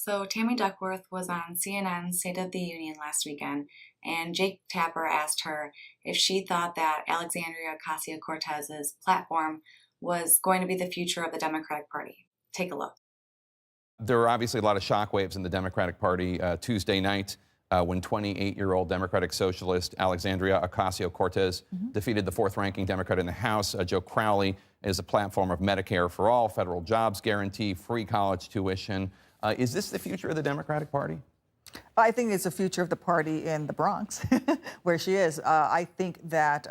So Tammy Duckworth was on CNN's State of the Union last weekend, and Jake Tapper asked her if she thought that Alexandria Ocasio-Cortez's platform was going to be the future of the Democratic Party. Take a look. There were obviously a lot of shockwaves in the Democratic Party Tuesday night when 28-year-old Democratic Socialist Alexandria Ocasio-Cortez defeated the fourth-ranking Democrat in the House, Joe Crowley, is a platform of Medicare for all, federal jobs guarantee, free college tuition. Is this the future of the Democratic Party? I think it's the future of the party in the Bronx, where she is. I think that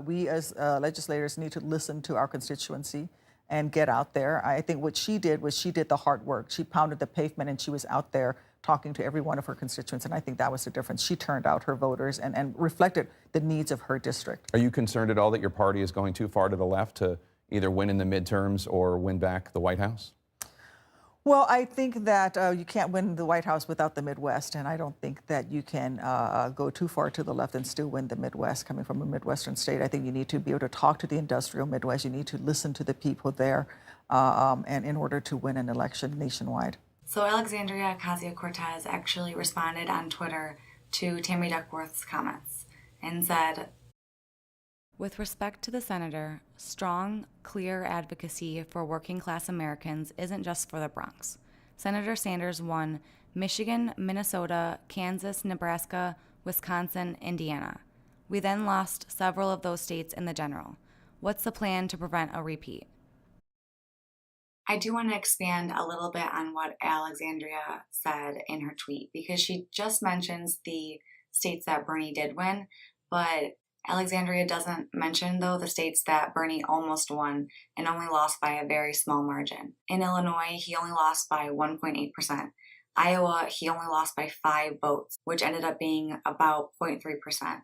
we as legislators need to listen to our constituency and get out there. I think what she did was she did the hard work. She pounded the pavement and she was out there talking to every one of her constituents. And I think that was the difference. She turned out her voters and reflected the needs of her district. Are you concerned at all that your party is going too far to the left to either win in the midterms or win back the White House? Well, I think that you can't win the White House without the Midwest, and I don't think that you can go too far to the left and still win the Midwest coming from a Midwestern state. I think you need to be able to talk to the industrial Midwest. You need to listen to the people there, and in order to win an election nationwide. So Alexandria Ocasio-Cortez actually responded on Twitter to Tammy Duckworth's comments and said, "With respect to the senator, strong, clear advocacy for working-class Americans isn't just for the Bronx. Senator Sanders won Michigan, Minnesota, Kansas, Nebraska, Wisconsin, Indiana. We then lost several of those states in the general. What's the plan to prevent a repeat?" I do want to expand a little bit on what Alexandria said in her tweet, because she just mentions the states that Bernie did win, but Alexandria doesn't mention, though, the states that Bernie almost won and only lost by a very small margin. In Illinois, he only lost by 1.8%. Iowa, he only lost by 5 votes, which ended up being about 0.3%.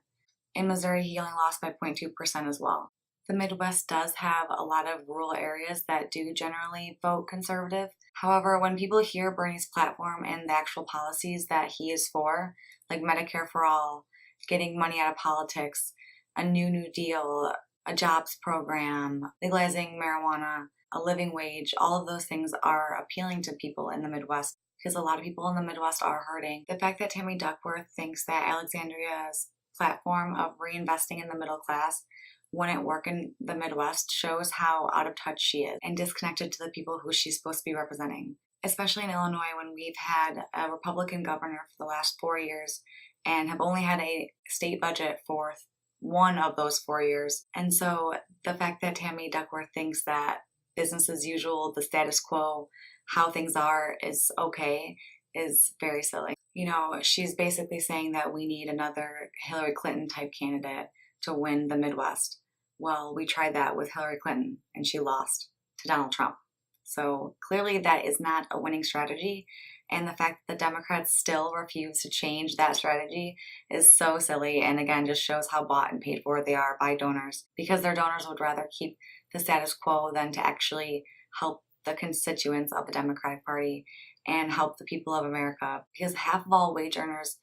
In Missouri, he only lost by 0.2% as well. The Midwest does have a lot of rural areas that do generally vote conservative. However, when people hear Bernie's platform and the actual policies that he is for, like Medicare for all, getting money out of politics, a New Deal, a jobs program, legalizing marijuana, a living wage, all of those things are appealing to people in the Midwest because a lot of people in the Midwest are hurting. The fact that Tammy Duckworth thinks that Alexandria's platform of reinvesting in the middle class wouldn't work in the Midwest shows how out of touch she is and disconnected to the people who she's supposed to be representing. Especially in Illinois, when we've had a Republican governor for the last 4 years and have only had a state budget for one of those 4 years. And so the fact that Tammy Duckworth thinks that business as usual, the status quo, how things are is okay, is very silly. You know, she's basically saying that we need another Hillary Clinton type candidate to win the Midwest. Well, we tried that with Hillary Clinton and she lost to Donald Trump. So clearly that is not a winning strategy. And the fact that the Democrats still refuse to change that strategy is so silly, and again just shows how bought and paid for they are by donors, because their donors would rather keep the status quo than to actually help the constituents of the Democratic Party and help the people of America, because half of all wage earners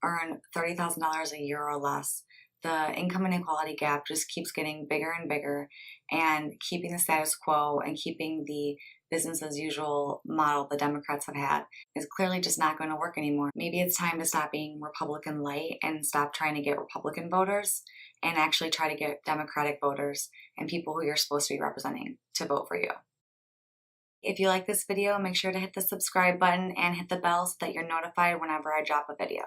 earn $30,000 a year or less. The income inequality gap just keeps getting bigger and bigger, and keeping the status quo and keeping the business as usual model the Democrats have had is clearly just not going to work anymore. Maybe it's time to stop being Republican light and stop trying to get Republican voters and actually try to get Democratic voters and people who you're supposed to be representing to vote for you. If you like this video, make sure to hit the subscribe button and hit the bell so that you're notified whenever I drop a video.